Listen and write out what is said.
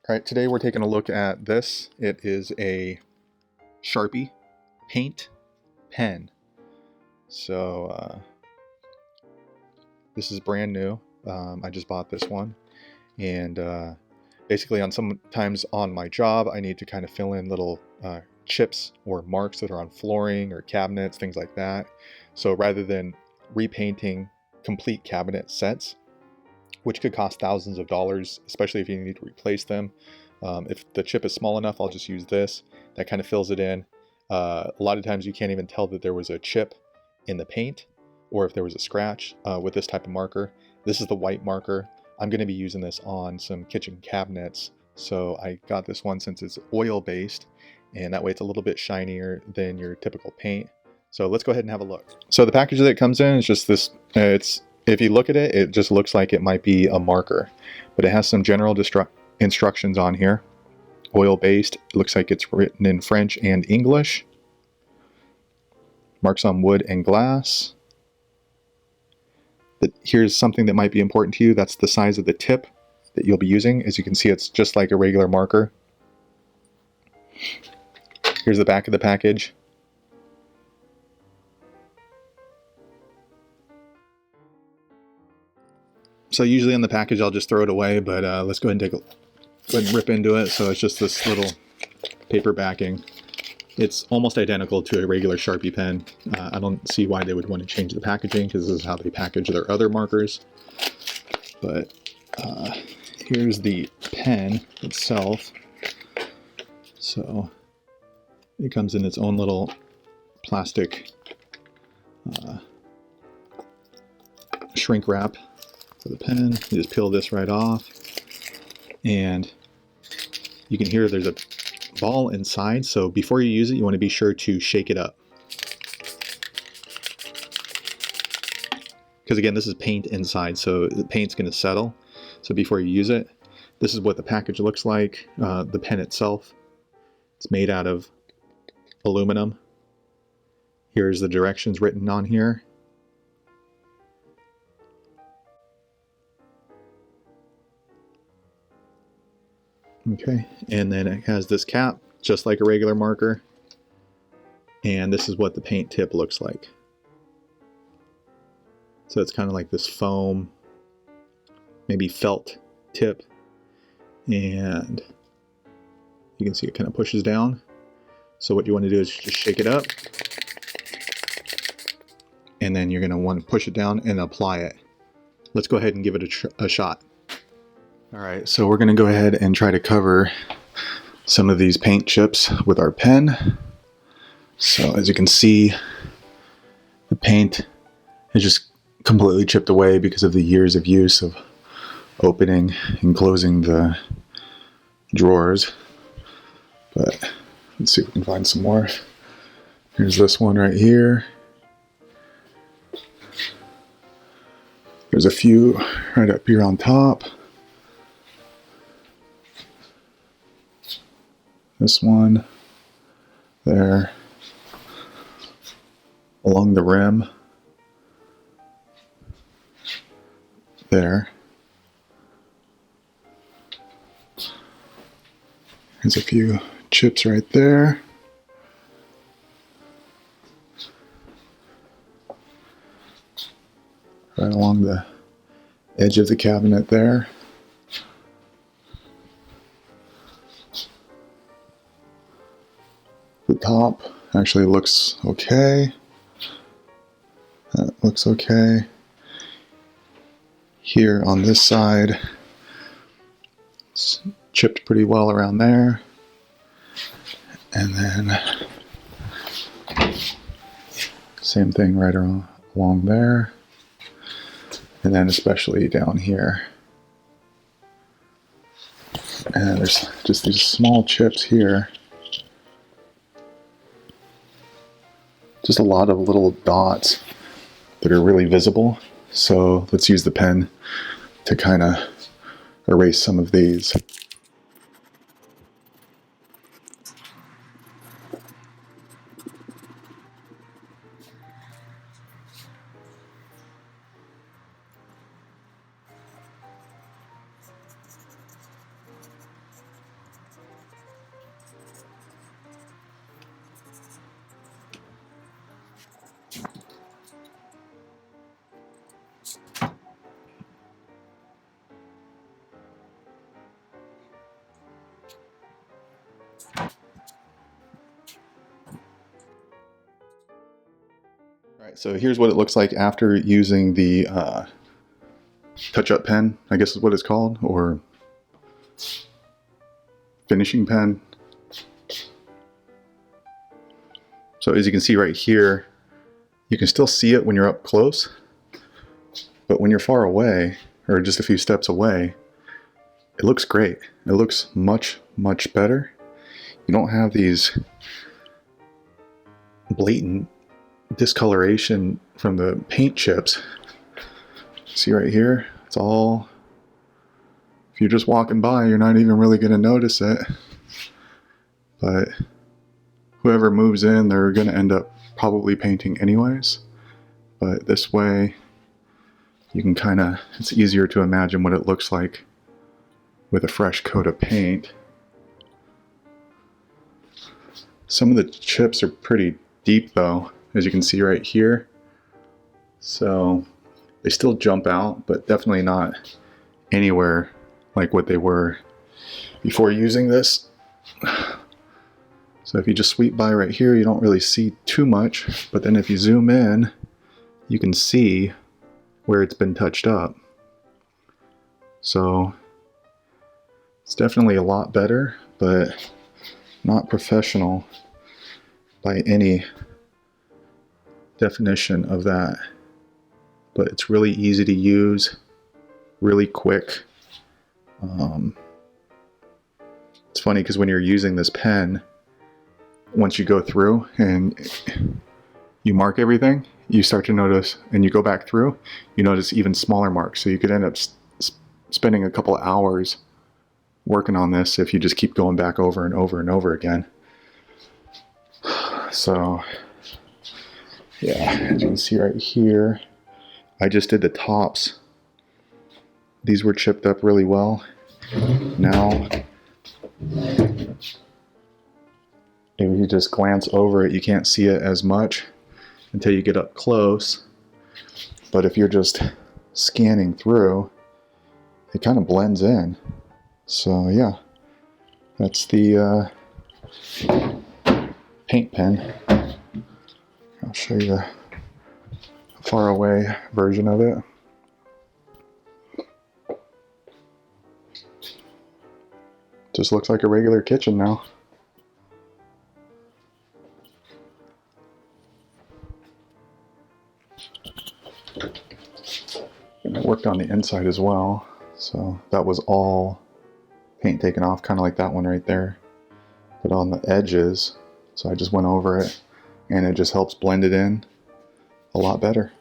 All right, today we're taking a look at this. It is a Sharpie paint pen. So this is brand new. I just bought this one, and basically sometimes on my job I need to kind of fill in little chips or marks that are on flooring or cabinets, things like that. So rather than repainting complete cabinet sets, which could cost thousands of dollars, especially if you need to replace them, if the chip is small enough, I'll just use this. That kind of fills it in. A lot of times you can't even tell that there was a chip in the paint or if there was a scratch with this type of marker. This is the white marker. I'm going to be using this on some kitchen cabinets. So I got this one since it's oil-based, and that way it's a little bit shinier than your typical paint. So let's go ahead and have a look. So the package that it comes in is just this. If you look at it, it just looks like it might be a marker, but it has some general instructions on here. Oil-based, it looks like it's written in French and English. Marks on wood and glass. Here's something that might be important to you. That's the size of the tip that you'll be using. As you can see, it's just like a regular marker. Here's the back of the package. So usually on the package I'll just throw it away, but let's go ahead and go ahead and rip into it. So it's just this little paper backing. It's almost identical to a regular Sharpie pen. I don't see why they would want to change the packaging, because this is how they package their other markers. But here's the pen itself. So it comes in its own little plastic shrink wrap for the pen. You just peel this right off, and you can hear there's a ball inside. So before you use it, you want to be sure to shake it up, because again, this is paint inside, so the paint's going to settle. So before you use it, this is what the package looks like. The pen itself, it's made out of aluminum. Here's the directions written on here. Okay, and then it has this cap, just like a regular marker. And this is what the paint tip looks like. So it's kind of like this foam, maybe felt tip. And you can see it kind of pushes down. So what you want to do is just shake it up. And then you're going to want to push it down and apply it. Let's go ahead and give it a shot. All right, so we're going to go ahead and try to cover some of these paint chips with our pen. So as you can see, the paint is just completely chipped away because of the years of use of opening and closing the drawers. But let's see if we can find some more. Here's this one right here. There's a few right up here on top. This one there, along the rim there. There's a few chips right there. Right along the edge of the cabinet there. The top actually looks okay. That looks okay. Here on this side, it's chipped pretty well around there. And then same thing right along there. And then especially down here. And there's just these small chips here. Just a lot of little dots that are really visible. So let's use the pen to kind of erase some of these. Alright, so here's what it looks like after using the touch-up pen, I guess is what it's called, or finishing pen. So as you can see right here, you can still see it when you're up close, but when you're far away, or just a few steps away, it looks great. It looks much, much better. You don't have these blatant discoloration from the paint chips. See right here? It's all, if you're just walking by, you're not even really going to notice it. But whoever moves in, they're going to end up probably painting anyways. But this way, you can kind of, it's easier to imagine what it looks like with a fresh coat of paint. Some of the chips are pretty deep though, as you can see right here. So they still jump out, but definitely not anywhere like what they were before using this. So if you just sweep by right here, you don't really see too much, but then if you zoom in, you can see where it's been touched up. So it's definitely a lot better, but not professional by any definition of that. But it's really easy to use, really quick. It's funny because when you're using this pen, once you go through and you mark everything, you start to notice, and you go back through, you notice even smaller marks. So you could end up spending a couple of hours working on this if you just keep going back over and over and over again. So yeah, as you can see right here, I just did the tops. These were chipped up really well. Now, if you just glance over it, you can't see it as much until you get up close. But if you're just scanning through, it kind of blends in. So yeah, that's the paint pen. I'll show you a far away version of it. Just looks like a regular kitchen now. And I worked on the inside as well, so that was all paint taken off, kind of like that one right there. But on the edges, so I just went over it, and it just helps blend it in a lot better.